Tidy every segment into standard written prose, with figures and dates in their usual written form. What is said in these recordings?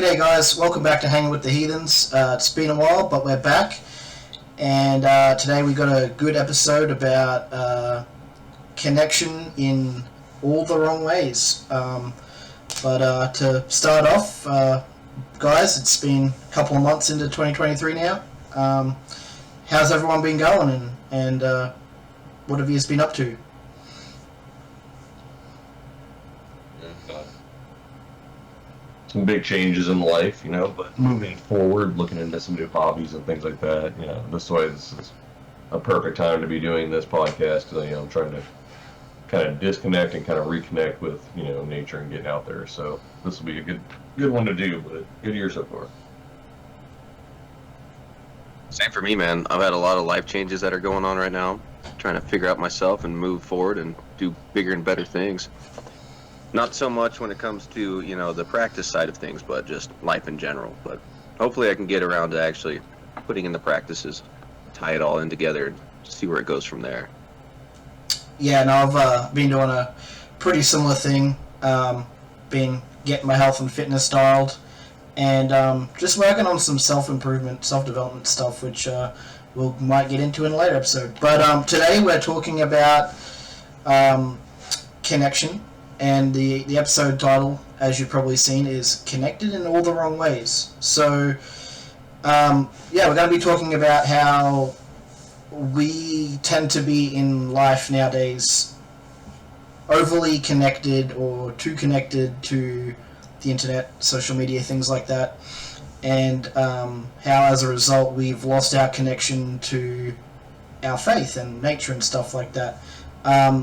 G'day guys, welcome back to Hanging with the Heathens. It's been a while, but we're back. And today we got a good episode about connection in all the wrong ways. But to start off, guys, it's been a couple of months into 2023 now. How's everyone been going, and what have you been up to? Some big changes in life, but moving forward, looking into some new hobbies and things like that. This is a perfect time to be doing this podcast because, I'm trying to kind of disconnect and kind of reconnect with, nature and getting out there. So this will be a good one to do, but good year so far. Same for me, man. I've had a lot of life changes that are going on right now. Trying to figure out myself and move forward and do bigger and better things. Not so much when it comes to, the practice side of things, but just life in general. But hopefully I can get around to actually putting in the practices, tie it all in together, and see where it goes from there. Yeah, and I've been doing a pretty similar thing, been getting my health and fitness dialed, and just working on some self-improvement, self-development stuff, which we might get into in a later episode. But today we're talking about connection. And the episode title, as you've probably seen, is Connected in All the Wrong Ways. So, we're going to be talking about how we tend to be in life nowadays overly connected or too connected to the internet, social media, things like that. And how, as a result, we've lost our connection to our faith and nature and stuff like that.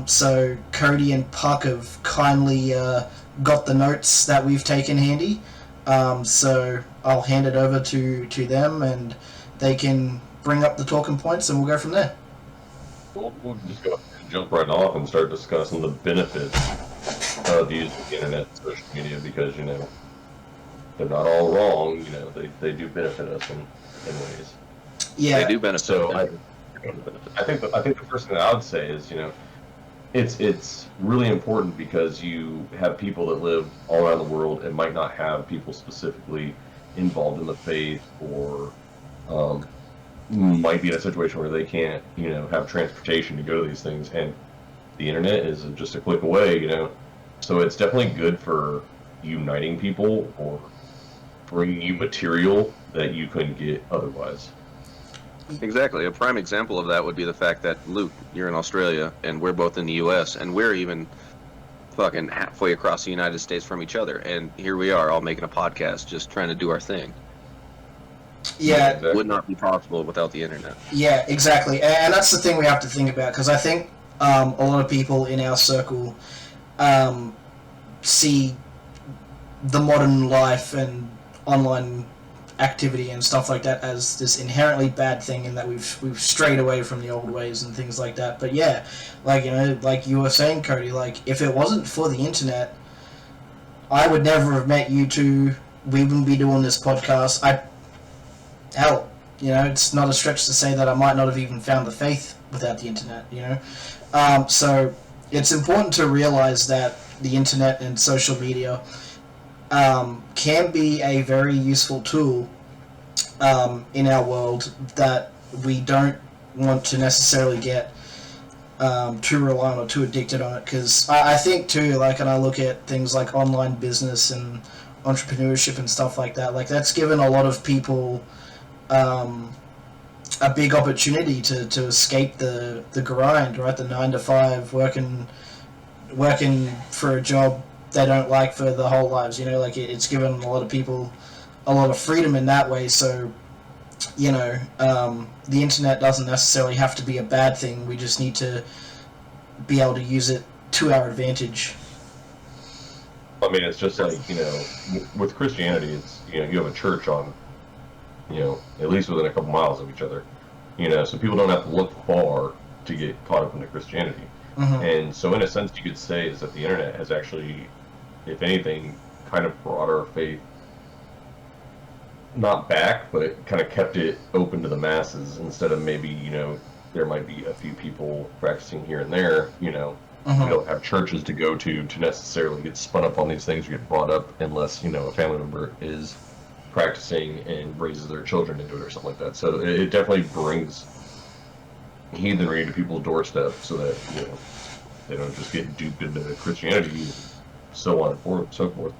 So Cody and Puck have kindly got the notes that we've taken handy. So I'll hand it over to them, and they can bring up the talking points, and we'll go from there. We'll just go and jump right off and start discussing the benefits of using the internet and social media because, they're not all wrong. They do benefit us in ways. Yeah, they do benefit. So I think the first thing that I would say is, it's really important because you have people that live all around the world and might not have people specifically involved in the faith or might be in a situation where they can't, have transportation to go to these things. And the internet is just a click away, So it's definitely good for uniting people or bringing you material that you couldn't get otherwise. Exactly. A prime example of that would be the fact that, Luke, you're in Australia, and we're both in the U.S., and we're even fucking halfway across the United States from each other. And here we are, all making a podcast, just trying to do our thing. Yeah. It would not be possible without the internet. Yeah, exactly. And that's the thing we have to think about, because I think a lot of people in our circle see the modern life and online activity and stuff like that as this inherently bad thing, and that we've strayed away from the old ways and things like that. But yeah, like you were saying, Cody, if it wasn't for the internet, I would never have met you two. We wouldn't be doing this podcast. It's not a stretch to say that I might not have even found the faith without the internet. So it's important to realize that the internet and social media can be a very useful tool in our world that we don't want to necessarily get too reliant or too addicted on it, because I think too, and I look at things like online business and entrepreneurship and stuff like that, that's given a lot of people a big opportunity to escape the grind, right? The 9 to 5, working for a job they don't like for their whole lives, it's given a lot of people a lot of freedom in that way. So, the internet doesn't necessarily have to be a bad thing. We just need to be able to use it to our advantage. I mean, it's just like, with Christianity, it's, you have a church on, at least within a couple miles of each other, so people don't have to look far to get caught up into Christianity. Mm-hmm. And so in a sense, you could say is that the internet has actually, if anything, kind of brought our faith not back, but it kind of kept it open to the masses instead of maybe, there might be a few people practicing here and there, Uh-huh. We don't have churches to go to necessarily get spun up on these things or get brought up unless, a family member is practicing and raises their children into it or something like that. So it definitely brings heathenry to people's doorstep, so that they don't just get duped into Christianity, and so on and so forth.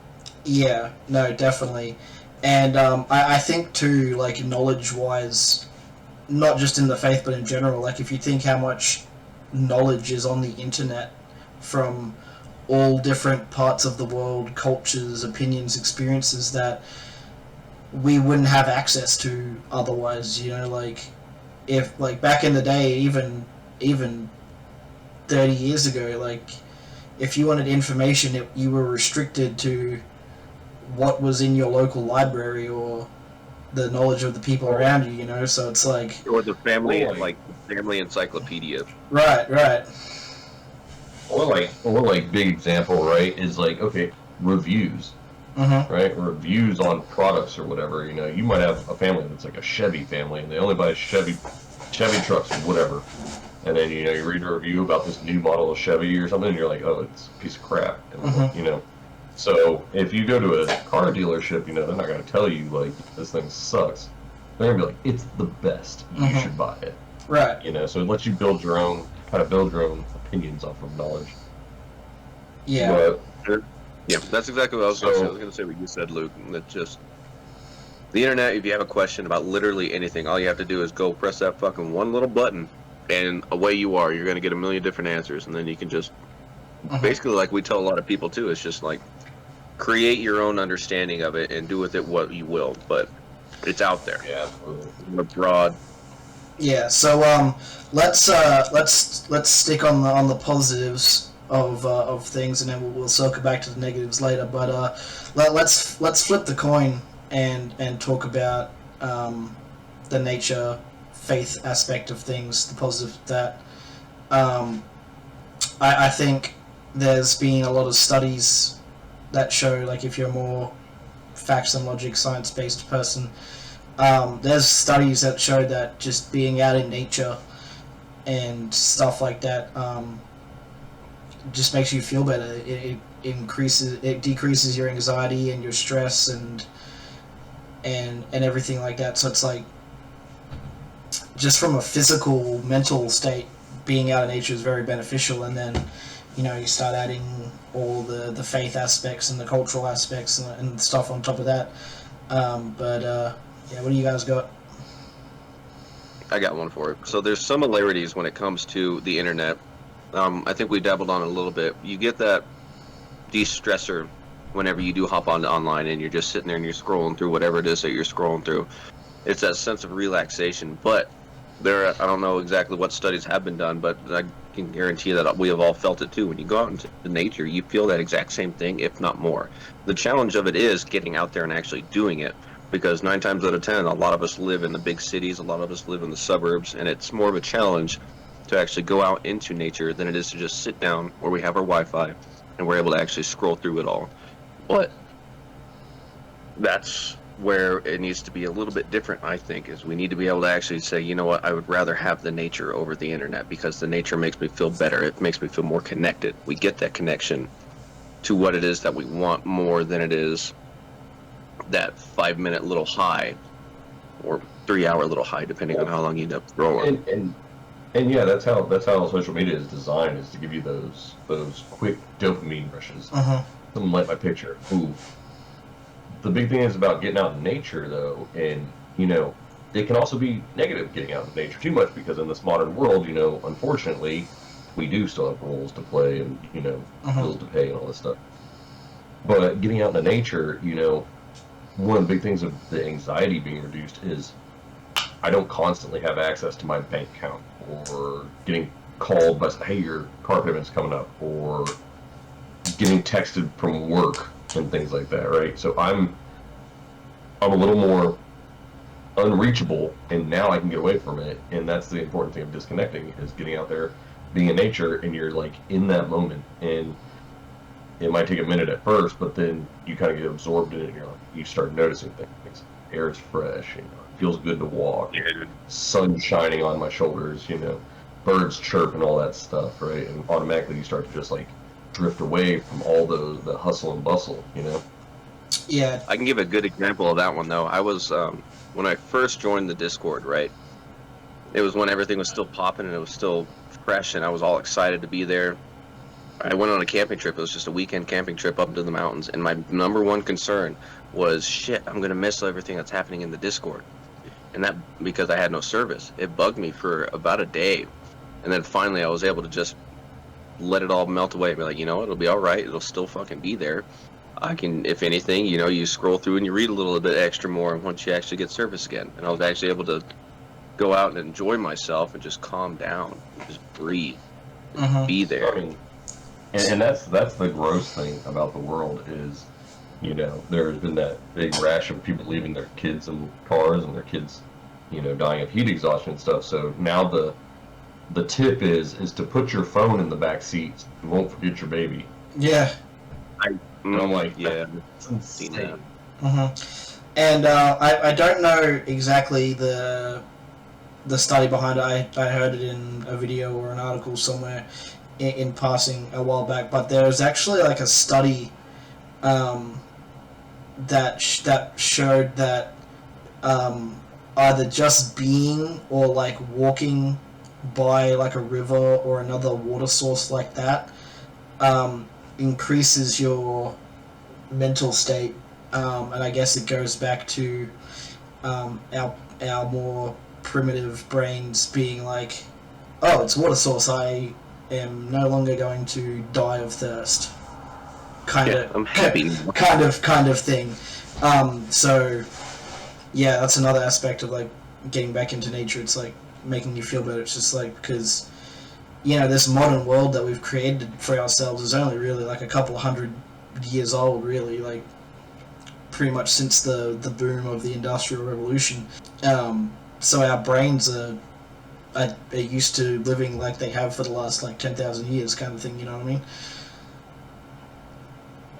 Yeah, no, definitely. And I think too, like, knowledge-wise, not just in the faith but in general, like, if you think how much knowledge is on the internet from all different parts of the world, cultures, opinions, experiences that we wouldn't have access to otherwise, like, if, like, back in the day, even 30 years ago, like, if you wanted information, you were restricted to what was in your local library or the knowledge of the people around you, so it's like... Or the family, family encyclopedia. Right. Or like big example, right, is like, okay, reviews. Right? Reviews on products or whatever, you might have a family that's like a Chevy family, and they only buy Chevy trucks or whatever. And then, you read a review about this new model of Chevy or something, and you're like, oh, it's a piece of crap. And, so if you go to a car dealership, they're not going to tell you, like, this thing sucks. They're going to be like, it's the best. You should buy it. Right. So it lets you build your own opinions off of knowledge. Yeah. But, yeah, that's exactly what I was going to say. I was going to say what you said, Luke. That just... The internet, if you have a question about literally anything, all you have to do is go press that fucking one little button, and away you are. You're going to get a million different answers, and then you can just... Basically, like we tell a lot of people, too, it's just like, create your own understanding of it and do with it what you will, but it's out there. Yeah, absolutely. Abroad. Yeah, so let's stick on the positives of things, and then we'll circle back to the negatives later. But let's flip the coin and talk about the nature faith aspect of things, the positive that I think there's been a lot of studies that show, like, if you're a more facts and logic, science-based person, there's studies that show that just being out in nature and stuff like that just makes you feel better. It decreases your anxiety and your stress and everything like that. So it's like, just from a physical, mental state, being out in nature is very beneficial. And then, you start adding all the faith aspects and the cultural aspects and stuff on top of that. Yeah, what do you guys got? I got one for it. So there's similarities when it comes to the internet. I think we dabbled on it a little bit. You get that de-stressor whenever you do hop on online and you're just sitting there and you're scrolling through whatever it is that you're scrolling through. It's that sense of relaxation. But I don't know exactly what studies have been done, but I can guarantee that we have all felt it too. When you go out into nature, you feel that exact same thing, if not more. The challenge of it is getting out there and actually doing it, because 9 times out of 10, a lot of us live in the big cities, a lot of us live in the suburbs, and it's more of a challenge to actually go out into nature than it is to just sit down where we have our Wi-Fi and we're able to actually scroll through it all. But that's where it needs to be a little bit different, I think, is we need to be able to actually say, you know what, I would rather have the nature over the internet, because the nature makes me feel better. It makes me feel more connected. We get that connection to what it is that we want more than it is that 5-minute little high or 3-hour little high, depending on how long you end up scrolling. And yeah, that's how social media is designed, is to give you those quick dopamine rushes. Something like my picture. Ooh. The big thing is about getting out in nature, though, and it can also be negative getting out in nature too much, because in this modern world, unfortunately, we do still have roles to play and bills to pay and all this stuff. But getting out in nature, one of the big things of the anxiety being reduced is I don't constantly have access to my bank account, or getting called by, hey, your car payment's coming up, or getting texted from work and things like that, right? So I'm a little more unreachable, and now I can get away from it. And that's the important thing of disconnecting, is getting out there, being in nature, and you're like in that moment. And it might take a minute at first, but then you kind of get absorbed in it, and you start noticing things. Air is fresh, it feels good to walk. Sun shining on my shoulders, birds chirp and all that stuff, right? And automatically you start to just like drift away from all the hustle and bustle, Yeah. I can give a good example of that one though. I was when I first joined the Discord, right? It was when everything was still popping and it was still fresh, and I was all excited to be there. I went on a camping trip. It was just a weekend camping trip up into the mountains, and my number one concern was, shit, I'm gonna miss everything that's happening in the Discord, and that because I had no service. It bugged me for about a day, and then finally I was able to just let it all melt away and be like, you know what, it'll be all right. It'll still fucking be there. I can, if anything, you know, you scroll through and you read a little bit extra more once you actually get service again. And I was actually able to go out and enjoy myself and just calm down, and just breathe, and be there. I mean, and that's the gross thing about the world is, you know, there's been that big rash of people leaving their kids in cars and their kids, you know, dying of heat exhaustion and stuff. So now the tip is to put your phone in the back seat. You won't forget your baby. Yeah. And I'm like, yeah, that's insane. And I don't know exactly the study behind it. I heard it in a video or an article somewhere in passing a while back, but there was actually like a study that showed that either just being or like walking by like a river or another water source like that increases your mental state, and I guess it goes back to our more primitive brains being like, oh, it's a water source, I am no longer going to die of thirst, I'm happy. kind of thing. So yeah, that's another aspect of like getting back into nature. It's like making you feel better. It's just like, because, you know, this modern world that we've created for ourselves is only really like a couple of 100 years old, really, like pretty much since the boom of the Industrial Revolution. So our brains are used to living like they have for the last like 10,000 years, kind of thing, you know what I mean?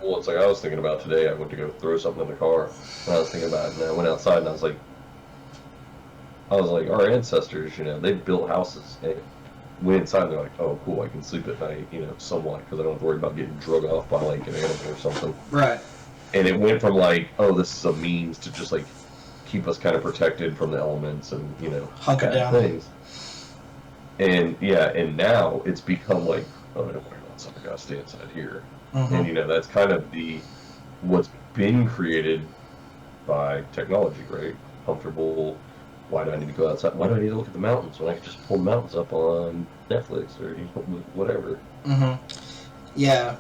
Well, it's like I was thinking about today. I went to go throw something in the car, and I was thinking about it, and I went outside, and I was like, our ancestors, you know, they built houses, and went inside, and they're like, oh, cool, I can sleep at night, you know, somewhat, because I don't have to worry about getting drug off by like an animal or something. Right. And it went from like, oh, this is a means to just like keep us kind of protected from the elements and, you know, hunker down things. And yeah, and now it's become like, oh, I don't worry about something, I gotta stay inside here. And you know, that's kind of what's been created by technology, right? Comfortable. Why do I need to go outside? Why do I need to look at the mountains when I can just pull the mountains up on Netflix or whatever? Yeah.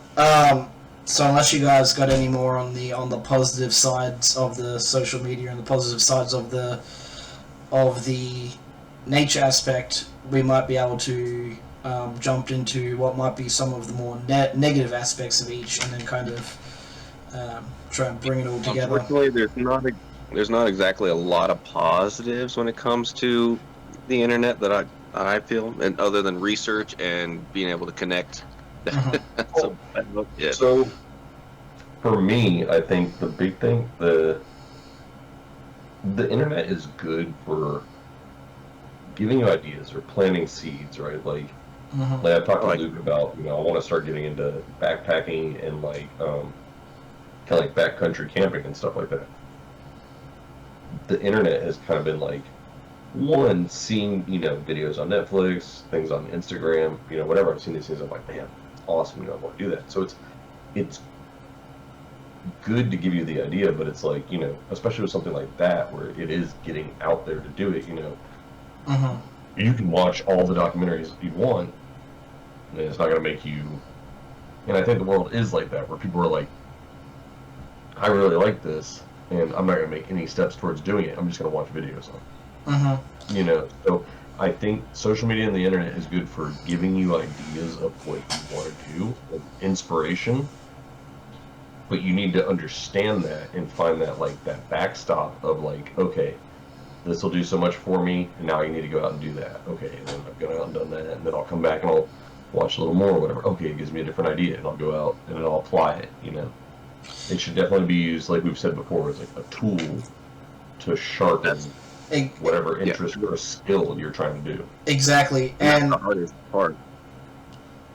So unless you guys got any more on the positive sides of the social media and the positive sides of the nature aspect, we might be able to jump into what might be some of the more negative aspects of each, and then kind of try and bring it all together. Unfortunately, there's not exactly a lot of positives when it comes to the internet that I feel, and other than research and being able to connect. So for me, I think the big thing, the internet is good for giving you ideas or planting seeds, right? Like I've talked to Luke about, you know, I want to start getting into backpacking and like kind of like backcountry camping and stuff like that. The internet has kind of been like, one, seeing, you know, videos on Netflix, things on Instagram, you know, whatever. I've seen these things, I'm like, man, awesome, you know, I want to do that. So it's good to give you the idea, but it's like, you know, especially with something like that where it is getting out there to do it, you know, you can watch all the documentaries you want, and it's not going to make you. And I think the world is like that, where people are like, I really like this, and I'm not going to make any steps towards doing it. I'm just going to watch videos on it. You know, so I think social media and the internet is good for giving you ideas of what you want to do, like inspiration. But you need to understand that and find that like that backstop of like, okay, this will do so much for me, and now you need to go out and do that. Okay, and then I've gone out and done that, and then I'll come back and I'll watch a little more or whatever. Okay, it gives me a different idea, and I'll go out and I'll apply it, you know. It should definitely be used, like we've said before, as like a tool to sharpen whatever interest or skill you're trying to do. Exactly. And the hardest part.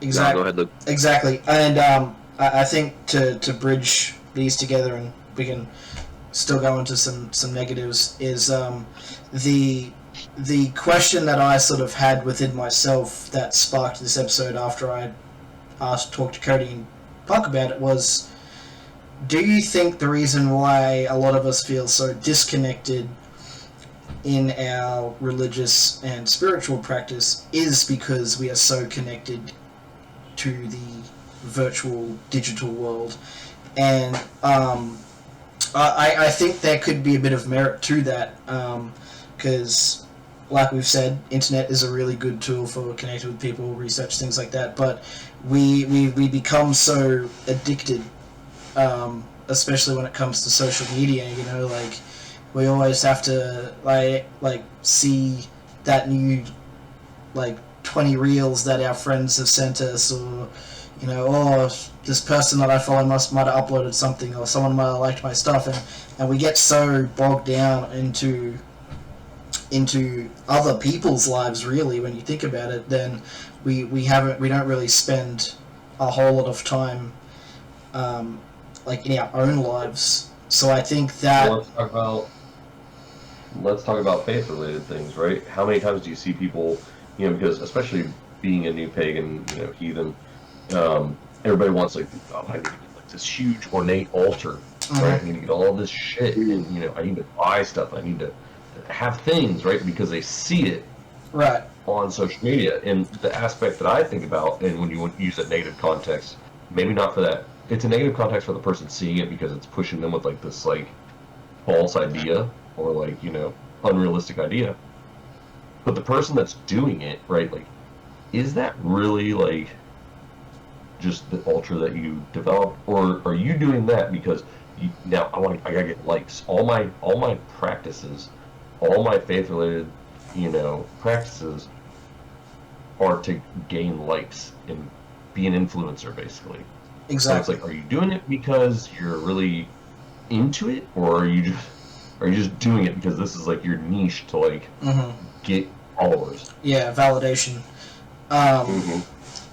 Exactly. No, go ahead, Luke. Exactly. And I think to bridge these together and we can still go into some negatives, is the question that I sort of had within myself that sparked this episode after I talked to Cody and Puck about it was, do you think the reason why a lot of us feel so disconnected in our religious and spiritual practice is because we are so connected to the virtual digital world? And I think there could be a bit of merit to that, because like we've said, internet is a really good tool for connecting with people, research, things like that, but we become so addicted, especially when it comes to social media, you know, like, we always have to, like see that new, 20 reels that our friends have sent us, or, you know, this person that I follow might have uploaded something, or someone might have liked my stuff, and we get so bogged down into other people's lives, really, when you think about it, then we don't really spend a whole lot of time in our own lives. So I think that let's talk about faith related things, right? How many times do you see people, you know, because especially being a new pagan, you know, heathen, everybody wants I need to get this huge ornate altar, right? I need to get all this shit, and you know, I need to buy stuff, I need to have things, right? Because they see it right on social media. And the aspect that I think about, and when you use a negative context, maybe not for that, it's a negative context for the person seeing it because it's pushing them with this false idea or you know, unrealistic idea. But the person that's doing it, right, is that really just the altar that you developed, or are you doing that because now I gotta get likes? All my practices, all my faith related, you know, practices are to gain likes and be an influencer, basically. exactly. So it's are you doing it because you're really into it, or are you just doing it because this is your niche to get followers? Yeah, validation.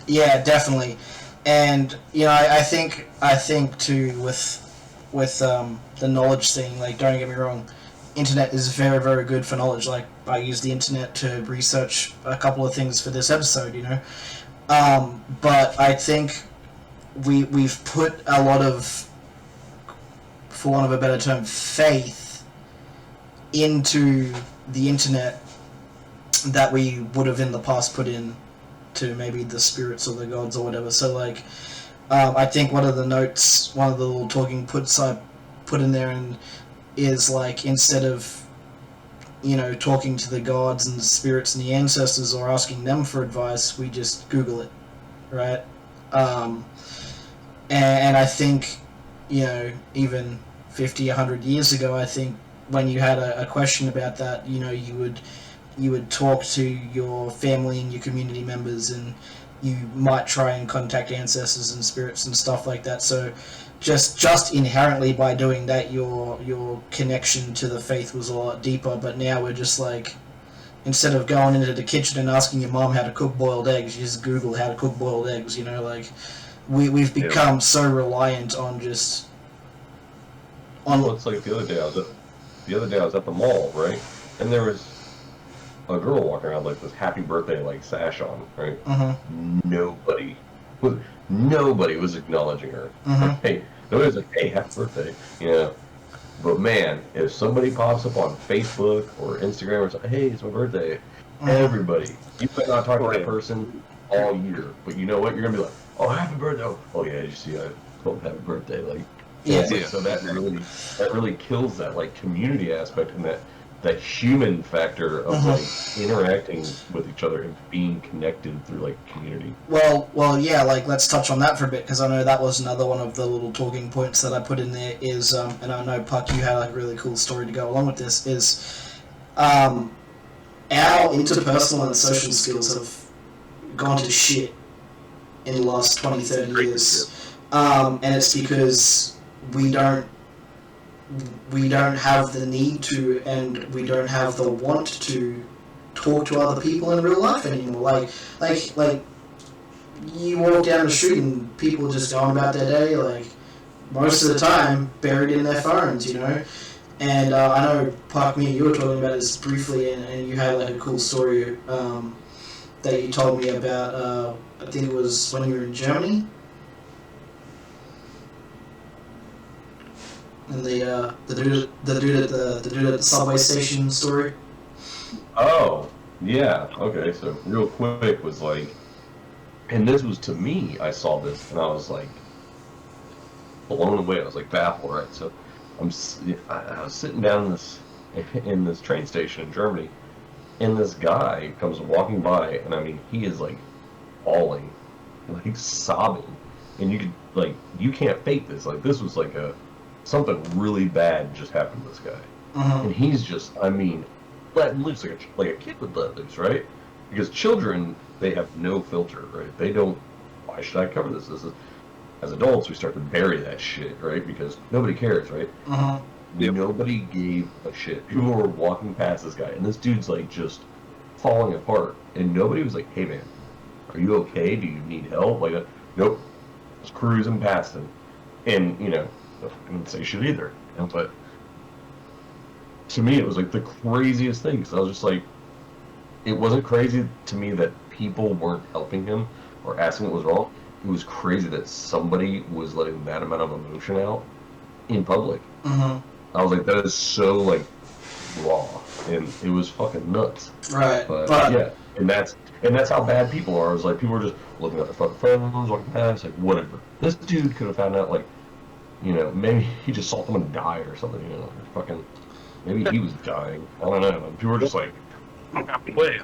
Yeah, definitely. And you know, I think too with the knowledge thing. Don't get me wrong, internet is very, very good for knowledge. I use the internet to research a couple of things for this episode, you know. But I think we've put a lot of, for want of a better term, faith into the internet that we would have in the past put in to maybe the spirits or the gods or whatever. So I think one of the notes, one of the little talking points I put in there is instead of, you know, talking to the gods and the spirits and the ancestors or asking them for advice, we just Google it, right? And I think, you know, even 50, 100 years ago, I think when you had a question about that, you know, you would talk to your family and your community members, and you might try and contact ancestors and spirits and stuff like that. So just inherently by doing that, your connection to the faith was a lot deeper. But now we're just instead of going into the kitchen and asking your mom how to cook boiled eggs, you just Google how to cook boiled eggs, you know, we've become so reliant on just Well, it's the other day I was at the mall, right? And there was a girl walking around this happy birthday sash on, right? Nobody was acknowledging her. Hey, nobody was hey, happy birthday, you know. But man, if somebody pops up on Facebook or Instagram or something, hey, it's my birthday, everybody, you might not talk to that person all year, but you know what? You're gonna be oh, happy birthday! Oh yeah, you see, I told him happy birthday, yeah. So that really kills that community aspect and that human factor of interacting with each other and being connected through community. Well, yeah. Let's touch on that for a bit, because I know that was another one of the little talking points that I put in there. Is and I know Puck, you had a really cool story to go along with this. Is our interpersonal and social skills have gone to shit in the last 20, 30 years, and it's because we don't have the need to, and we don't have the want to talk to other people in real life anymore. You walk down the street and people just going about their day, most of the time buried in their phones, you know. And I know, Park, me and you were talking about this briefly, and you had like a cool story that you told me about. I think it was when you were in Germany, and the dude at the subway station story. Oh, yeah. Okay, so real quick was like, and this was to me, I saw this and I was like blown away. I was like baffled, right? So I was sitting down in this train station in Germany, and this guy comes walking by, and I mean, he is like bawling, like sobbing, and you can't fake this. Like this was like something really bad just happened to this guy, and he's just, I mean, letting loose like a kid would let loose, right? Because children, they have no filter, right? They don't. Why should I cover this? This is, as adults, we start to bury that shit, right? Because nobody cares, right? Yep. Nobody gave a shit. People were walking past this guy, and this dude's like just falling apart, and nobody was like, "Hey man, are you okay? Do you need help?" Like, nope. Just cruising past him, and you know, I didn't say shit either. You know, but to me, it was like the craziest thing. Because I was just like, it wasn't crazy to me that people weren't helping him or asking what was wrong. It was crazy that somebody was letting that amount of emotion out in public. I was like, that is so like raw, and it was fucking nuts. Right, But but yeah, and that's how bad people are. It's like people are just looking at their fucking phones, walking past, like whatever. This dude could have found out, like, you know, maybe he just saw someone die or something. You know, or fucking maybe he was dying. I don't know. And people were just like, wait.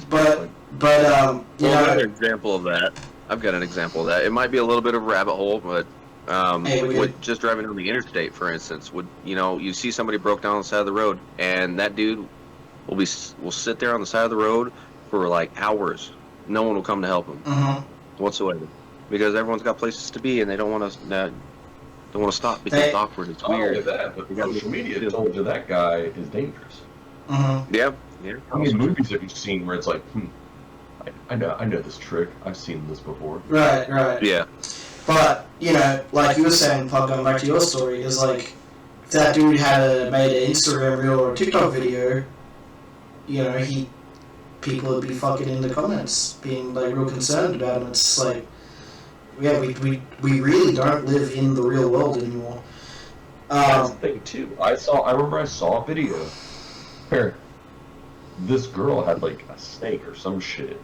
but you Well, know, another example of that. I've got an example of that. It might be a little bit of a rabbit hole, but Hey, we with good? just driving on the interstate, for instance, you see somebody broke down on the side of the road, and that dude will sit there on the side of the road for like hours. No one will come to help him whatsoever, because everyone's got places to be, and they don't want to stop because it's awkward. It's Not only weird. that, but social media told you that guy is dangerous. Yeah. How many movies have you seen where it's like, I know this trick. I've seen this before. right. Yeah. But you know, like you were saying, Pug, going back to your story, is like if that dude had made an Instagram reel or a TikTok video, you know, people would be fucking in the comments being like real concerned about him. It's like, yeah, we really don't live in the real world anymore. That's the thing too. I remember I saw a video where this girl had like a snake or some shit,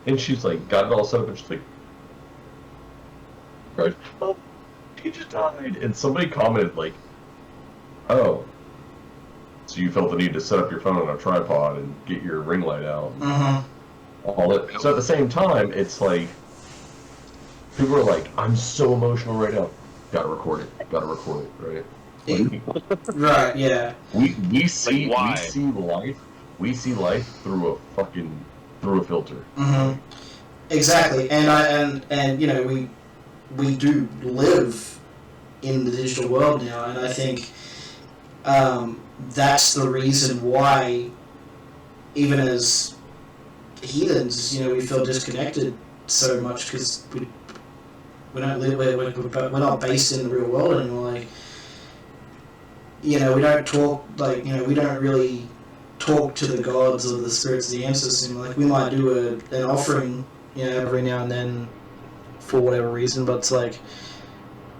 and she's like got it all set up, and she's like, right, oh, he just died. And somebody commented like, oh, so you felt the need to set up your phone on a tripod and get your ring light out. All that. So at the same time, it's like people are like, I'm so emotional right now. Gotta record it, right? Right, yeah. We see Like, why? we see life through a filter. Exactly, and you know, we do live in the digital world now, and I think that's the reason why, even as heathens, you know, we feel disconnected so much, because we don't live, we're not based in the real world anymore. Like, you know, we don't talk, like, you know, we don't really talk to the gods or the spirits of the ancestors. Like, we might do an offering, you know, every now and then for whatever reason, but it's like,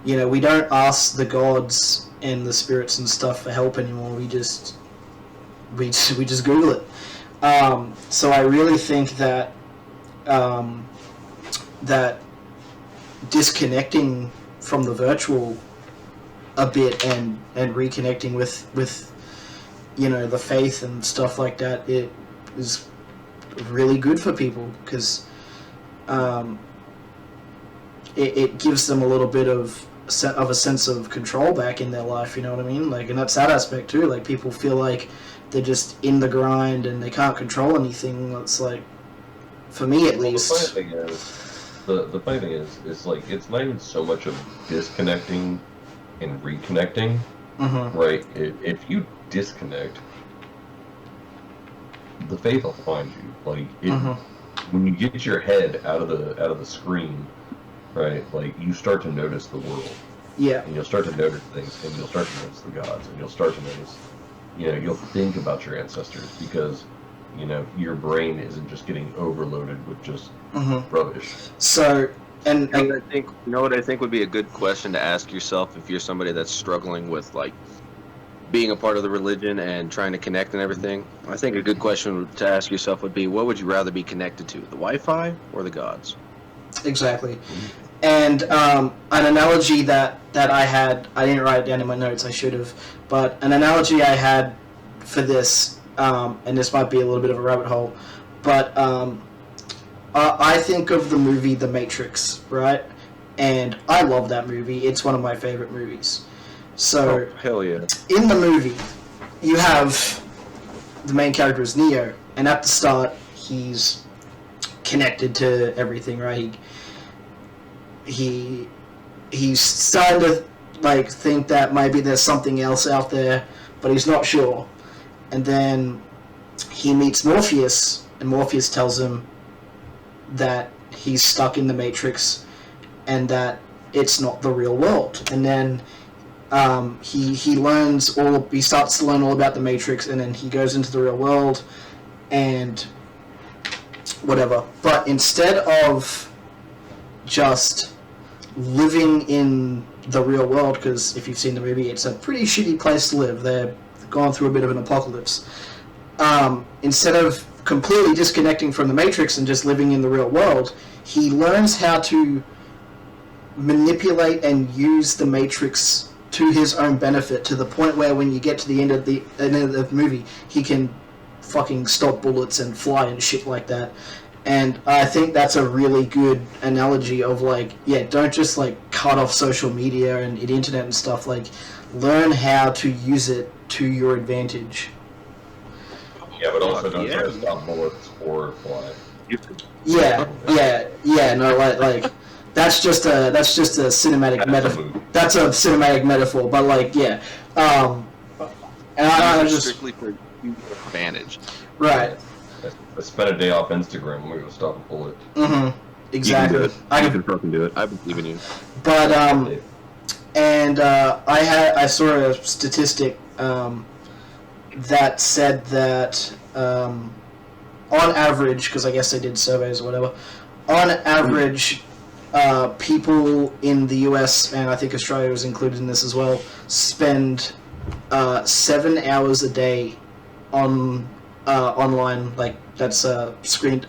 you know, we don't ask the gods and the spirits and stuff for help anymore. We just Google it. So I really think that that disconnecting from the virtual a bit and reconnecting with you know, the faith and stuff like that, it is really good for people, because it gives them a little bit of a sense of control back in their life, you know what I mean? Like, and that's that aspect too. Like, people feel like they're just in the grind and they can't control anything. It's like, for me at least. The funny thing is like, it's not even so much of disconnecting and reconnecting, right? If you disconnect, the faith will find you. Like, when you get your head out of the screen, right? Like, you start to notice the world. Yeah. And you'll start to notice things, and you'll start to notice the gods, and you'll start to notice, you'll think about your ancestors because, your brain isn't just getting overloaded with just rubbish. So, and you know what I think would be a good question to ask yourself if you're somebody that's struggling with like being a part of the religion and trying to connect and everything. I think a good question to ask yourself would be, what would you rather be connected to, the Wi-Fi or the gods? Exactly. And an analogy that I had, I didn't write it down in my notes, I should have, but an analogy I had for this, and this might be a little bit of a rabbit hole, but I think of the movie The Matrix, right? And I love that movie. It's one of my favorite movies. So, hell yeah. In the movie, you have the main character is Neo, and at the start, he's connected to everything, right? He's starting to think that maybe there's something else out there, but he's not sure. And then he meets Morpheus, and Morpheus tells him that he's stuck in the Matrix and that it's not the real world. And then he starts to learn all about the Matrix, and then he goes into the real world and whatever. But instead of just living in the real world, because if you've seen the movie, it's a pretty shitty place to live. They're going through a bit of an apocalypse. Instead of completely disconnecting from the Matrix and just living in the real world, he learns how to manipulate and use the Matrix to his own benefit, to the point where when you get to the end of the movie, he can fucking stop bullets and fly and shit like that. And I think that's a really good analogy of don't just cut off social media and the internet and stuff. Learn how to use it to your advantage. Yeah, but also don't try to stop bullets or fly. Yeah. No, that's just a cinematic metaphor. That's a cinematic metaphor, but and I just strictly for advantage. Right. I spent a day off Instagram. I'm gonna stop a bullet. Exactly. I can fucking do it. I believe in you. But and I saw a statistic that said that on average, because I guess they did surveys or whatever, on average, people in the US, and I think Australia was included in this as well, spend 7 hours a day on online, that's screen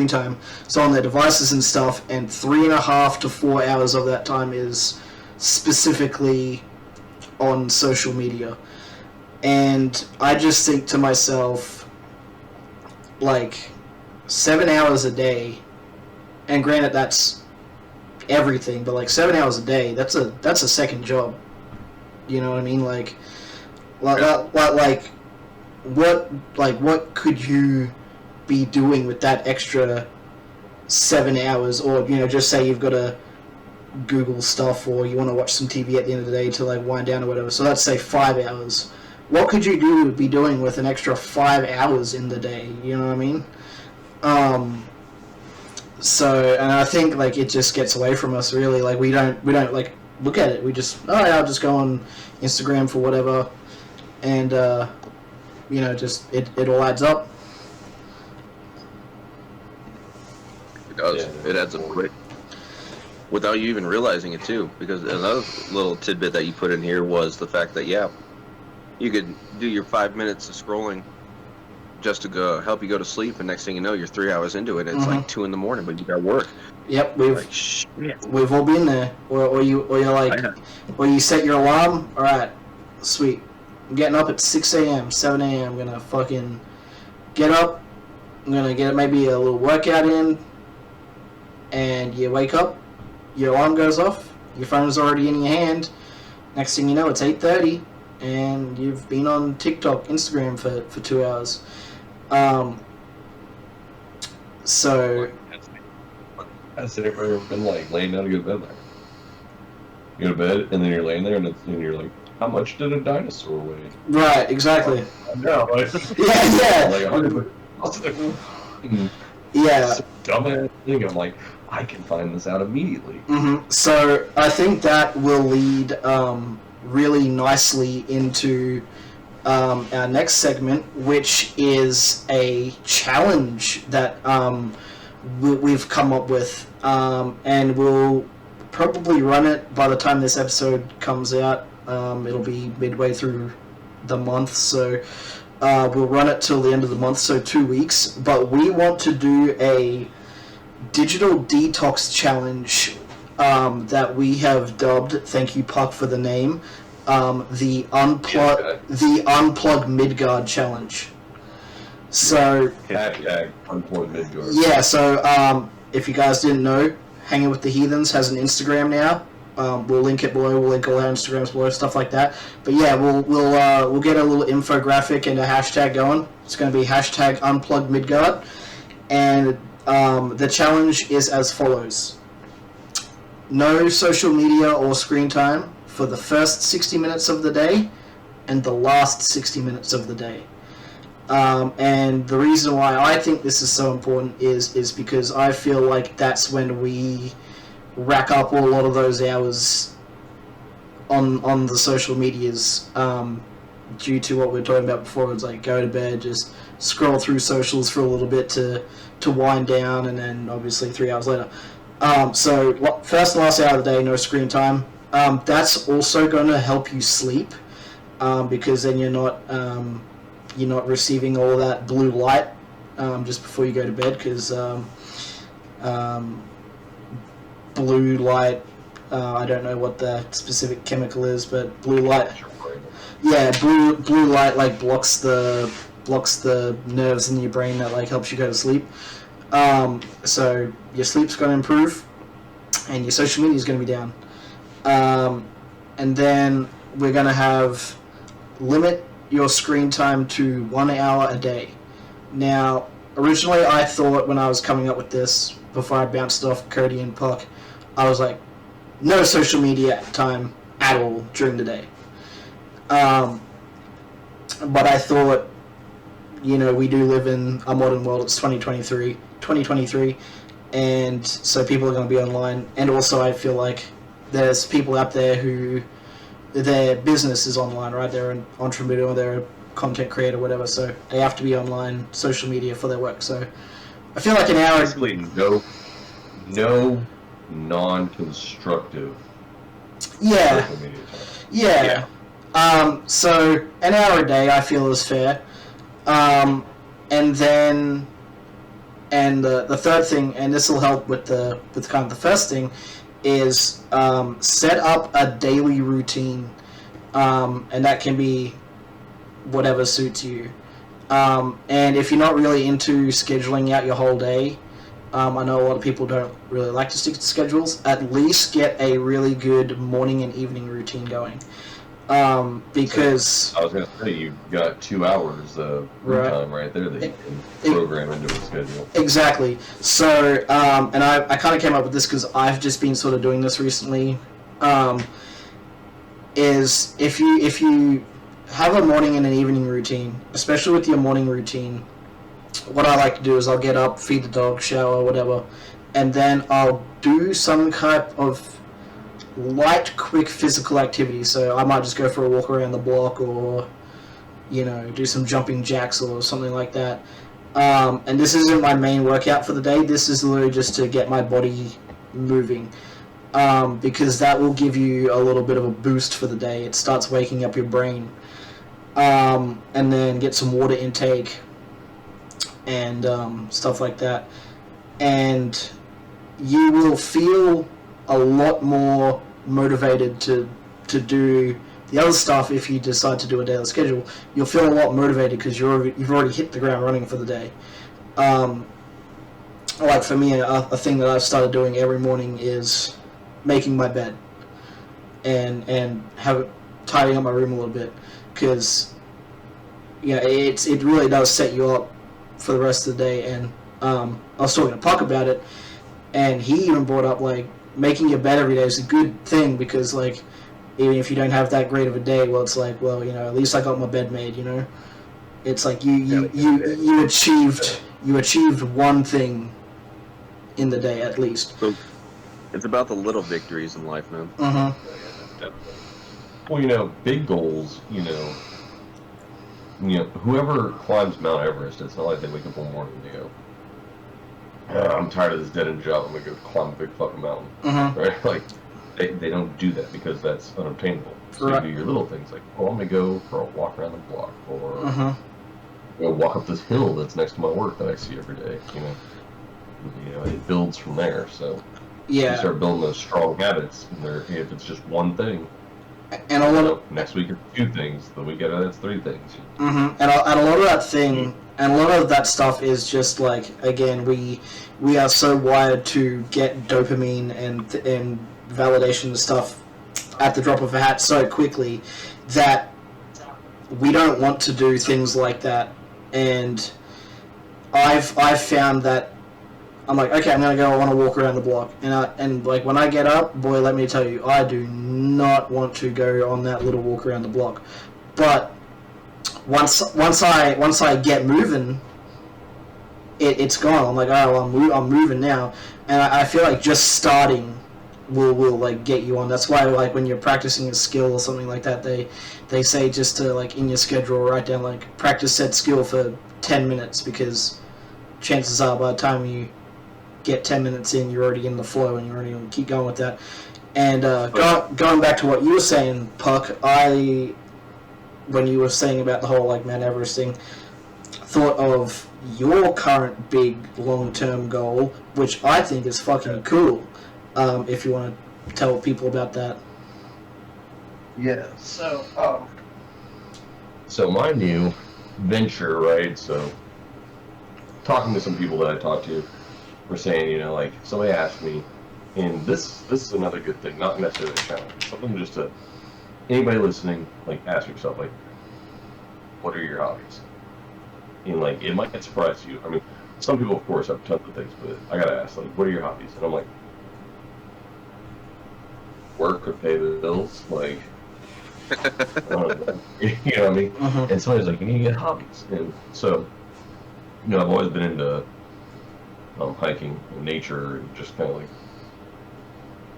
time, so on their devices and stuff, and 3.5 to 4 hours of that time is specifically on social media. And I just think to myself, 7 hours a day, and granted that's everything, but 7 hours a day, that's a second job. You know what I mean? What could you be doing with that extra 7 hours? Or just say you've got to Google stuff, or you want to watch some TV at the end of the day to wind down or whatever. So let's say 5 hours. What could you be doing with an extra 5 hours in the day? You know what I mean? So, and I think it just gets away from us really. We don't look at it. We just I'll just go on Instagram for whatever, and just it all adds up. It does. Yeah. It adds up quick, without you even realizing it too. Because another little tidbit that you put in here was the fact that you could do your 5 minutes of scrolling just to go help you go to sleep, and next thing you know, you're 3 hours into it. And it's 2 a.m, but you got work. Yep, we've all been there. Or you set your alarm. All right, sweet. I'm getting up at 6 a.m., 7 a.m. I'm gonna fucking get up. I'm gonna get maybe a little workout in, and you wake up. Your alarm goes off. Your phone's already in your hand. Next thing you know, it's 8:30. And you've been on TikTok, Instagram for 2 hours. So... Has anybody ever been laying down to go to bed You go to bed, and then you're laying there, and you're like, how much did a dinosaur weigh? Right, exactly. No, Yeah. Yeah. It's a dumbass thing. I'm like, I can find this out immediately. So I think that will lead really nicely into our next segment, which is a challenge that we've come up with, and we'll probably run it by the time this episode comes out. It'll be midway through the month, so we'll run it till the end of the month, so 2 weeks. But we want to do a digital detox challenge that we have dubbed, thank you Puck for the name, the Unplug Midgard challenge. So Unplug Midgard. Yeah, so if you guys didn't know, Hanging with the Heathens has an Instagram now. We'll link it below. We'll link all our Instagrams below, stuff like that. But yeah, we'll get a little infographic and a hashtag going. It's going to be hashtag Unplug Midgard, and the challenge is as follows: no social media or screen time for the first 60 minutes of the day and the last 60 minutes of the day. And the reason why I think this is so important is because I feel like that's when we rack up a lot of those hours on the social medias, due to what we were talking about before. It's like go to bed, just scroll through socials for a little bit to wind down, and then obviously 3 hours later. So first and last hour of the day, no screen time. That's also going to help you sleep, because then you're not receiving all that blue light just before you go to bed, because blue light, I don't know what the specific chemical is, but blue light, blue light like blocks the nerves in your brain that like helps you go to sleep. So your sleep's going to improve, and your social media is going to be down. And then we're going to limit your screen time to 1 hour a day. Now, originally I thought when I was coming up with this, before I bounced off Cody and Puck, I was like, no social media time at all during the day. But I thought, we do live in a modern world. It's 2023, and so people are going to be online. And also I feel like there's people out there who their business is online, right? They're an entrepreneur, they're a content creator, whatever, so they have to be online, social media for their work. So I feel like an hour... Basically, no non-constructive social media time. Yeah. So an hour a day I feel is fair. And then... And the third thing, and this will help with kind of the first thing, is set up a daily routine, and that can be whatever suits you. And if you're not really into scheduling out your whole day, I know a lot of people don't really like to stick to schedules, at least get a really good morning and evening routine going. Because I was going to say, you've got 2 hours of time right there that you can program into a schedule. Exactly. So, and I kind of came up with this because I've just been sort of doing this recently. Is if you have a morning and an evening routine, especially with your morning routine, what I like to do is I'll get up, feed the dog, shower, whatever, and then I'll do some type of light, quick physical activity. So I might just go for a walk around the block, or do some jumping jacks or something like that. And this isn't my main workout for the day. This is literally just to get my body moving, because that will give you a little bit of a boost for the day. It starts waking up your brain. And then get some water intake and stuff like that, and you will feel a lot more motivated to do the other stuff. If you decide to do a daily schedule, you'll feel a lot motivated because you've already hit the ground running for the day. Like for me, a thing that I've started doing every morning is making my bed and tidying up my room a little bit, because it really does set you up for the rest of the day. And I was talking to Puck about it, and he even brought up like making your bed every day is a good thing, because like even if you don't have that great of a day, well, it's like, well, at least I got my bed made. It's like you achieved one thing in the day at least. So it's about the little victories in life, man. Mm-hmm. Well, big goals, whoever climbs Mount Everest, it's not like they wake up one morning and they go, I'm tired of this dead-end job, I'm going to go climb a big fucking mountain. Mm-hmm. Right? Like, they don't do that because that's unobtainable. So Right. you do your little things like, I'm going to go for a walk around the block, or walk up this hill that's next to my work that I see every day. It builds from there. So you start building those strong habits. And if it's just one thing, and a lot of next week it's 2 things. The week after that's 3 things. And a lot of that thing, and a lot of that stuff is just like, again, we are so wired to get dopamine and validation and stuff at the drop of a hat so quickly that we don't want to do things like that. And I've found that I'm like, okay, I'm gonna go. I want to walk around the block, and like when I get up, boy, let me tell you, I do not want to go on that little walk around the block. But once I get moving, it's gone. I'm like, oh, I'm moving now, and I feel like just starting will like get you on. That's why like when you're practicing a skill or something like that, they say just to like in your schedule write down like practice said skill for 10 minutes, because chances are by the time you get 10 minutes in, you're already in the flow and you're already going to keep going with that. And going back to what you were saying, Puck, when you were saying about the whole like Mount Everest thing, thought of your current big long-term goal, which I think is fucking cool. If you want to tell people about that. Yeah. So my new venture, right? So talking to some people that I talked to, were saying, like somebody asked me, and this is another good thing, not necessarily a challenge, something just to anybody listening, like ask yourself, like, what are your hobbies? And like it might surprise you. I mean, some people of course have tons of things, but I gotta ask, like, what are your hobbies? And I'm like, work or pay the bills, like, I don't know. You know what I mean? And somebody's like, you need to get hobbies. And so, I've always been into hiking and nature, and just kind of like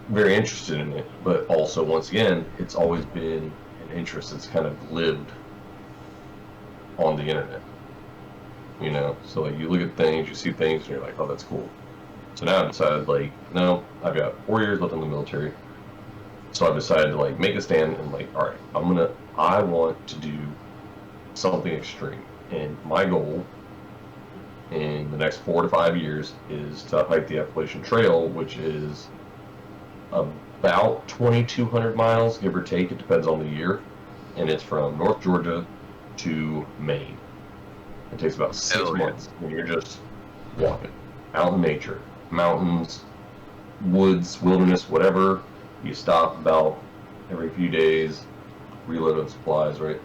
very interested in it. But also, once again, it's always been an interest that's kind of lived on the internet. So like you look at things, you see things, and you're like, oh, that's cool. So now I decided, like, no, I've got 4 years left in the military. So I've decided to like make a stand and like, all right, I want to do something extreme, and my goal in the next 4 to 5 years is to hike the Appalachian Trail, which is about 2,200 miles, give or take. It depends on the year, and it's from North Georgia to Maine. It takes about 6 months, and you're just walking out in nature, mountains, woods, wilderness, whatever. You stop about every few days, reload on supplies, right?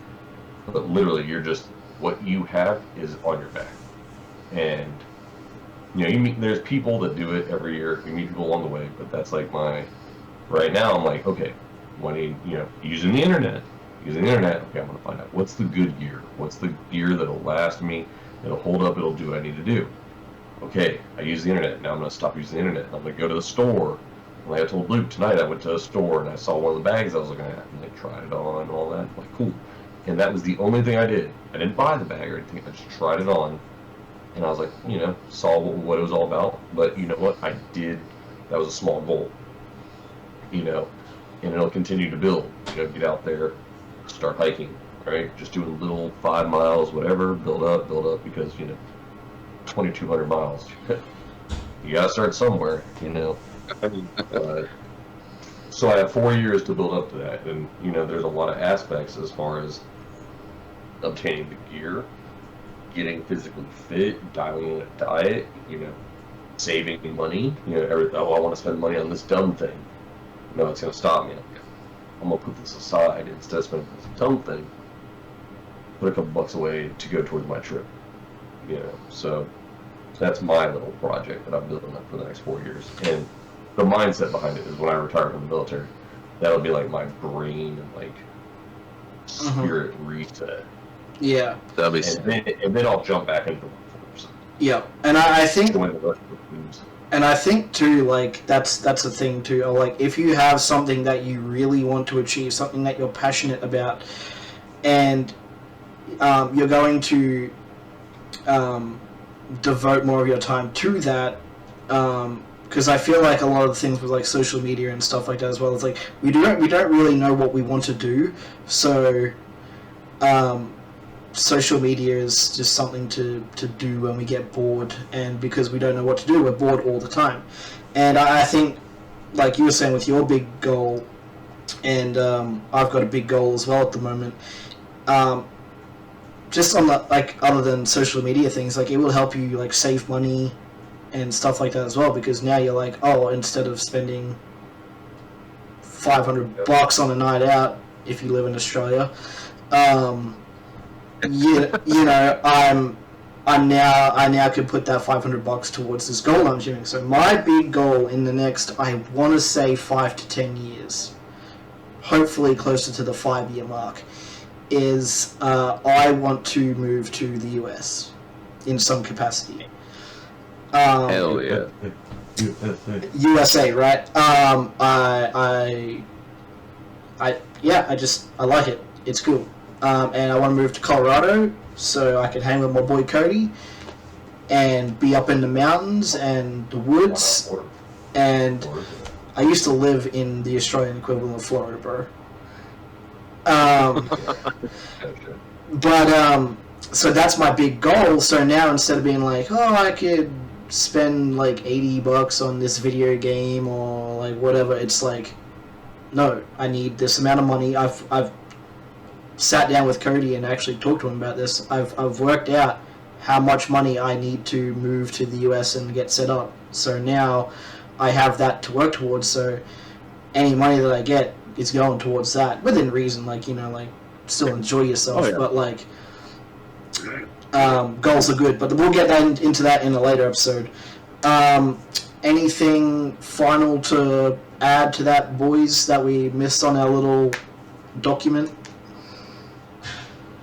But literally, you're just, what you have is on your back. And, there's people that do it every year. You meet people along the way, but that's like right now, I'm like, okay, using the internet. Okay, I'm going to find out what's the good gear. What's the gear that'll last me, it'll hold up, it'll do what I need to do. Okay, I use the internet. Now I'm going to stop using the internet. I'm going to go to the store. Like I told Luke tonight, I went to a store and I saw one of the bags I was looking at, and I tried it on and all that. I'm like, cool. And that was the only thing I did. I didn't buy the bag or anything. I just tried it on. And I was like, saw what it was all about. But you know what? I did. That was a small goal. And it'll continue to build. Get out there, start hiking, right? Just doing little 5 miles, whatever, build up, because, 2,200 miles. You gotta start somewhere, So I have 4 years to build up to that. And, there's a lot of aspects as far as obtaining the gear, getting physically fit, dialing in a diet, saving money, I want to spend money on this dumb thing. No, it's going to stop me. I'm going to put this aside instead of spending this dumb thing, put a couple bucks away to go towards my trip. So that's my little project that I'm building up for the next 4 years. And the mindset behind it is when I retire from the military, that'll be like my brain and like spirit reset. Yeah. That'll be and then I'll jump back into the workforce. Yeah, and I think, And I think too, like that's the thing too. Like if you have something that you really want to achieve, something that you're passionate about, and you're going to devote more of your time to that. Because I feel like a lot of the things with like social media and stuff like that as well. It's like we don't really know what we want to do, so social media is just something to do when we get bored, and because we don't know what to do, we're bored all the time. And I think, like you were saying with your big goal, and I've got a big goal as well at the moment. Just on the, like, other than social media things, like it will help you like save money and stuff like that as well, because now you're like, oh, instead of spending $500 on a night out if you live in Australia, you know, I now could put that $500 towards this goal I'm doing. So my big goal in the next, I want to say 5 to 10 years, hopefully closer to the 5-year mark, is I want to move to the US in some capacity. Hell yeah. USA, right? I like it. It's cool. And I want to move to Colorado so I can hang with my boy Cody and be up in the mountains and the woods. And I used to live in the Australian equivalent of Florida, bro. So that's my big goal. So now instead of being like, oh, I could spend like $80 on this video game or like whatever, it's like, no, I need this amount of money. I've sat down with Cody and actually talked to him about this. I've worked out how much money I need to move to the US and get set up. So now I have that to work towards. So any money that I get is going towards that, within reason. Like, you know, like still enjoy yourself, but like goals are good. But we'll get into that in a later episode. Anything final to add to that, boys, that we missed on our little document?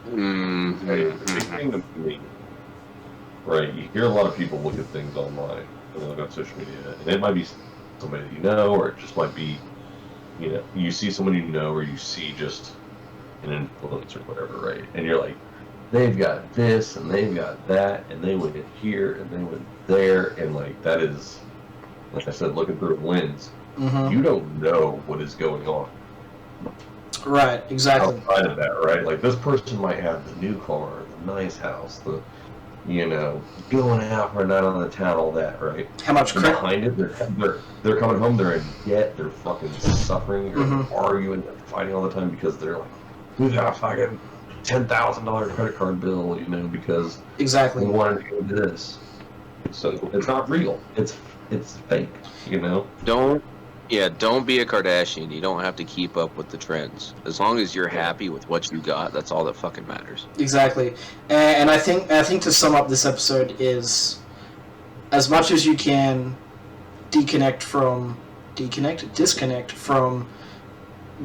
Hey, big thing to me, right? You hear a lot of people look at things online, and look on social media, and it might be somebody that you know, or it just might be, you know, you see someone you know, or you see just an influence or whatever, right? And you're like, they've got this, and they've got that, and they went here, and they went there, and like that is, like I said, looking through a lens. Mm-hmm. You don't know what is going on. Right, exactly. Outside of that, right? Like this person might have the new car, the nice house, the, you know, going out for a night on the town, all that, right? How much And behind it, they're coming home, they're in debt, they're fucking suffering, they're arguing, they're fighting all the time because they're like, we've got a fucking $10,000 credit card bill, you know, because exactly we wanted to go do this. So it's not real. It's fake, you know. Don't be a Kardashian. You don't have to keep up with the trends. As long as you're happy with what you got, that's all that fucking matters. Exactly. And I think to sum up this episode is, as much as you can disconnect from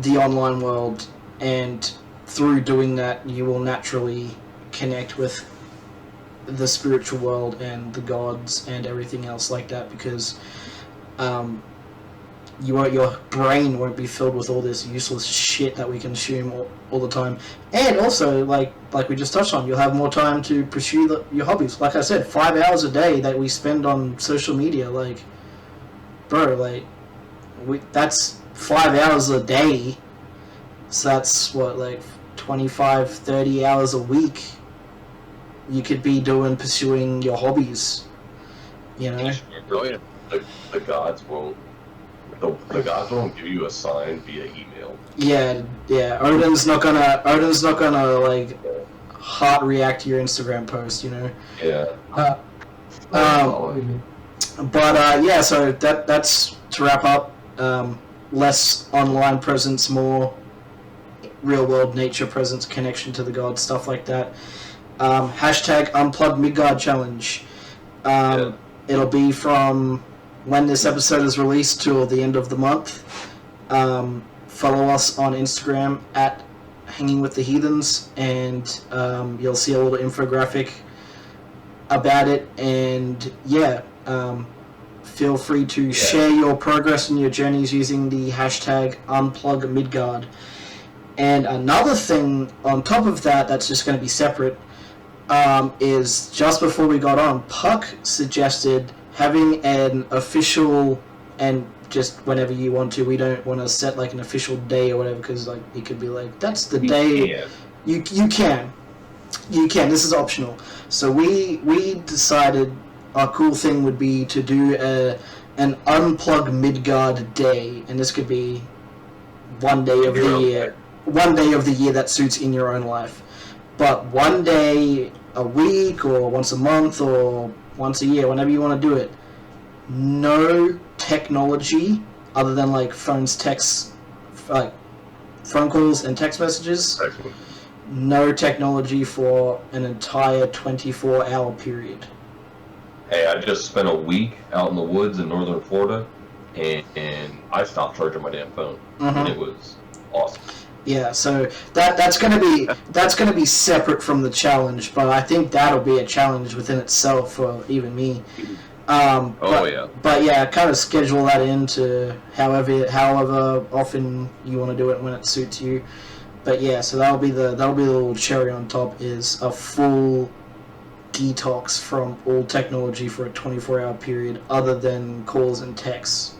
the online world, and through doing that you will naturally connect with the spiritual world and the gods and everything else like that, because your brain won't be filled with all this useless shit that we consume all the time. And also, like we just touched on, you'll have more time to pursue your hobbies. Like I said, 5 hours a day that we spend on social media, like, bro, like, that's 5 hours a day. So that's, what, like, 25, 30 hours a week you could be pursuing your hobbies, you know? Oh, yeah. The gods won't. The gods won't give you a sign via email. Yeah. Odin's not gonna like heart react to your Instagram post, you know. Yeah. Yeah. So that's to wrap up. Less online presence, more real world nature presence, connection to the gods, stuff like that. Hashtag Unplugged Midgard Challenge. It'll be from when this episode is released till the end of the month. Follow us on Instagram at Hanging with the Heathens, and you'll see a little infographic about it. And yeah, feel free to share your progress and your journeys using the hashtag #UnplugMidgard. And another thing on top of that that's just going to be separate is just before we got on, Puck suggested having an official, and just whenever you want to, we don't want to set like an official day or whatever, because like it could be like, that's the day. You can. This is optional. So we decided our cool thing would be to do an Unplug Midgard day, and this could be one day of the year. One day of the year that suits in your own life. But one day a week, or once a month, or once a year, whenever you want to do it, no technology other than like phones, texts, like phone calls and text messages. No technology for an entire 24-hour period. Hey, I just spent a week out in the woods in northern Florida, and I stopped charging my damn phone. And it was awesome. Yeah, so that's gonna be separate from the challenge, but I think that'll be a challenge within itself for even me. But yeah, kind of schedule that into however often you want to do it when it suits you. But yeah, so that'll be the little cherry on top, is a full detox from all technology for a 24-hour period, other than calls and texts.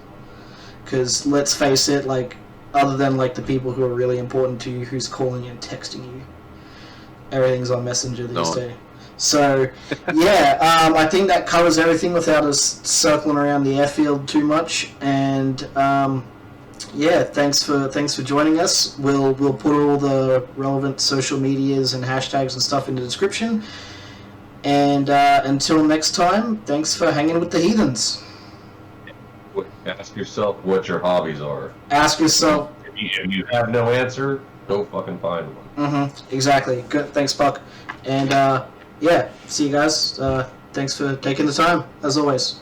Because let's face it, like, other than like the people who are really important to you, who's calling and texting you, everything's on Messenger these days. So yeah, I think that covers everything without us circling around the airfield too much. And yeah, thanks for joining us. We'll put all the relevant social medias and hashtags and stuff in the description. And until next time, thanks for hanging with the Heathens. Ask yourself what your hobbies are. Ask yourself. If you have no answer, go fucking find one. Exactly. Good. Thanks, Puck. And yeah, see you guys. Thanks for taking the time, as always.